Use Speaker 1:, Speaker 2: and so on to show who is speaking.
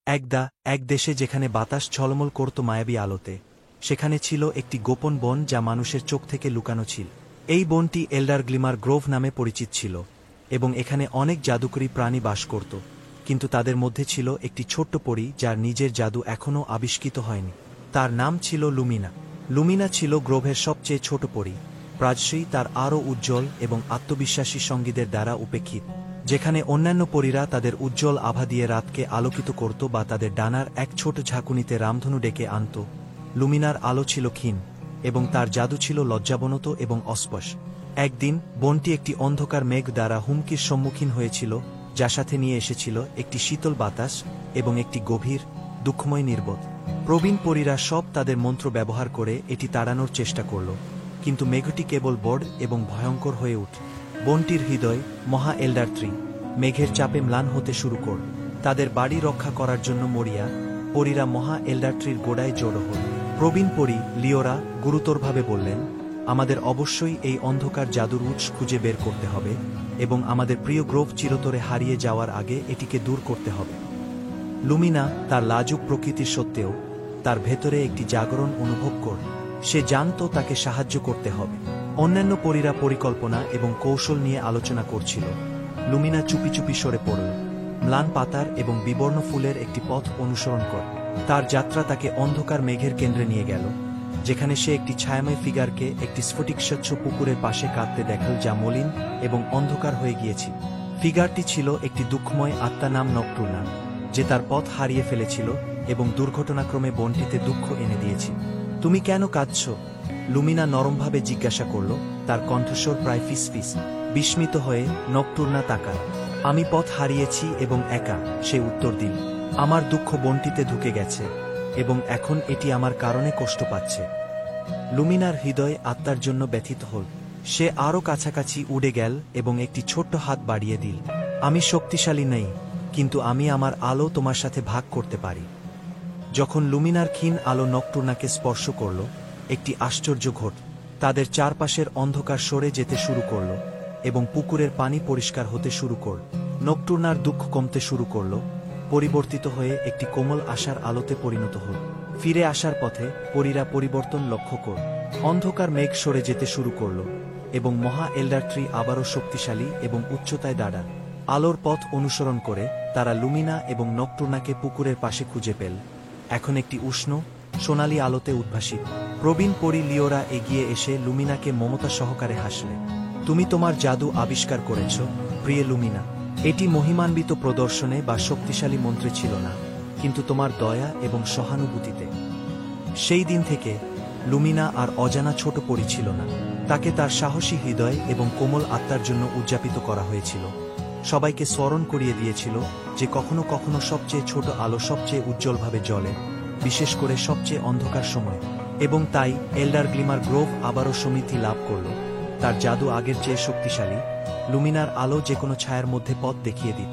Speaker 1: এক দেশে যেখানে বাতাস ঝলমল করত মায়াবী আলোতে, সেখানে ছিল একটি গোপন বন যা মানুষের চোখ থেকে লুকানো ছিল। এই বনটি এল্ডার গ্লিমার গ্রোভ নামে পরিচিত ছিল, এবং এখানে অনেক জাদুকরী প্রাণী বাস করত, কিন্তু তাদের মধ্যে ছিল একটি ছোট্ট পরী যার নিজের জাদু এখনও আবিষ্কৃত হয়নি। তার নাম ছিল লুমিনা। লুমিনা ছিল গ্রোভের সবচেয়ে ছোট পরী, প্রায়শই তার আরও উজ্জ্বল এবং আত্মবিশ্বাসী সঙ্গীদের দ্বারা উপেক্ষিত। যেখানে অন্যান্য পরীরা তাদের উজ্জ্বল আভা দিয়ে রাতকে আলোকিত করত বা তাদের ডানার এক ছোট ঝাঁকুনিতে রামধনু ডেকে আনত, লুমিনার আলো ছিল ক্ষীণ, এবং তার জাদু ছিল লজ্জাবনত এবং অস্পষ্ট। একদিন বনটি একটি অন্ধকার মেঘ দ্বারা হুমকির সম্মুখীন হয়েছিল, যা সাথে নিয়ে এসেছিল একটি শীতল বাতাস এবং একটি গভীর, দুঃখময় নির্বোধ। প্রবীণ পরীরা সব তাদের মন্ত্র ব্যবহার করে এটি তাড়ানোর চেষ্টা করল, কিন্তু মেঘটি কেবল বড় এবং ভয়ঙ্কর হয়ে উঠল। বনটির হৃদয়, মহা এল্ডার ট্রি, মেঘের চাপে ম্লান হতে শুরু করল। তাদের বাড়ি রক্ষা করার জন্য মরিয়া পরীরা মহা এল্ডার ট্রির গোড়ায় জড়ো হল। প্রবীণ পরী লিওরা গুরুতরভাবে বললেন, আমাদের অবশ্যই এই অন্ধকার জাদুর উৎস খুঁজে বের করতে হবে, এবং আমাদের প্রিয় গ্রোভ চিরতরে হারিয়ে যাওয়ার আগে এটিকে দূর করতে হবে। লুমিনা তার লাজুক প্রকৃতির সত্ত্বেও তার ভেতরে একটি জাগরণ অনুভব করল। সে জানত তাকে সাহায্য করতে হবে। অন্যান্য পরীরা পরিকল্পনা এবং কৌশল নিয়ে আলোচনা করছিল। লুমিনা চুপি চুপি সরে পড়ল, ম্লান পাতার এবং বিবর্ণ ফুলের একটি পথ অনুসরণ করে। তার যাত্রা তাকে অন্ধকার মেঘের কেন্দ্রে নিয়ে গেল, যেখানে সে একটি ছায়াময় ফিগারকে একটি স্ফটিকস্বচ্ছ পুকুরের পাশে কাঁদতে দেখল, যা মলিন এবং অন্ধকার হয়ে গিয়েছিল। ফিগারটি ছিল একটি দুঃখময় আত্মা নাম নকটুর্না, যে তার পথ হারিয়ে ফেলেছিল এবং দুর্ঘটনাক্রমে বনটিতে দুঃখ এনে দিয়েছিল। তুমি কেন কাঁদছ? লুমিনা নরমভাবে জিজ্ঞাসা করল, তার কণ্ঠস্বর প্রায় ফিসফিস। বিস্মিত হয়ে নকটুর্না তাকাল। আমি পথ হারিয়েছি এবং একা, সে উত্তর দিল। আমার দুঃখ বনটিতে ঢুকে গেছে, এবং এখন এটি আমার কারণে কষ্ট পাচ্ছে। লুমিনার হৃদয় আত্মার জন্য ব্যথিত হল। সে আরও কাছাকাছি উড়ে গেল এবং একটি ছোট্ট হাত বাড়িয়ে দিল। আমি শক্তিশালী নই, কিন্তু আমি আমার আলো তোমার সাথে ভাগ করতে পারি। যখন লুমিনার ক্ষীণ আলো নকটুর্নাকে স্পর্শ করল, একটি আশ্চর্য ঘটল। তাদের চারপাশের অন্ধকার সরে যেতে শুরু করল, এবং পুকুরের পানি পরিষ্কার হতে শুরু করল। নকটুর্নার দুঃখ কমতে শুরু করল, পরিবর্তিত হয়ে একটি কোমল আশার আলোতে পরিণত হল। ফিরে আসার পথে পরীরা পরিবর্তন লক্ষ্য করল। অন্ধকার মেঘ সরে যেতে শুরু করল, এবং মহা এল্ডার ট্রি আবারও শক্তিশালী এবং উচ্চতায় দাঁড়াল। আলোর পথ অনুসরণ করে তারা লুমিনা এবং নকটুর্নাকে পুকুরের পাশে খুঁজে পেল, এখন একটি উষ্ণ, সোনালী আলোতে উদ্ভাসিত। প্রবীণ পরী লিওরা এগিয়ে এসে লুমিনাকে মমতা সহকারে হাসলে। তুমি তোমার জাদু আবিষ্কার করেছ, প্রিয় লুমিনা। এটি মহিমান্বিত প্রদর্শনে বা শক্তিশালী মন্ত্রে ছিল না, কিন্তু তোমার দয়া এবং সহানুভূতিতে। সেই দিন থেকে লুমিনা আর অজানা ছোট পরী ছিল না। তাকে তার সাহসী হৃদয় এবং কোমল আত্মার জন্য উদযাপিত করা হয়েছিল। সবাইকে স্মরণ করিয়ে দিয়েছিল যে কখনো কখনো সবচেয়ে ছোট আলো সবচেয়ে উজ্জ্বলভাবে জ্বলে, বিশেষ করে সবচেয়ে অন্ধকার সময়। এবং তাই এল্ডার গ্লিমার গ্রোভ আবারও সমৃদ্ধি লাভ করল। তার জাদু আগের চেয়ে শক্তিশালী। লুমিনার আলো যে কোনো ছায়ার মধ্যে পথ দেখিয়ে দিত।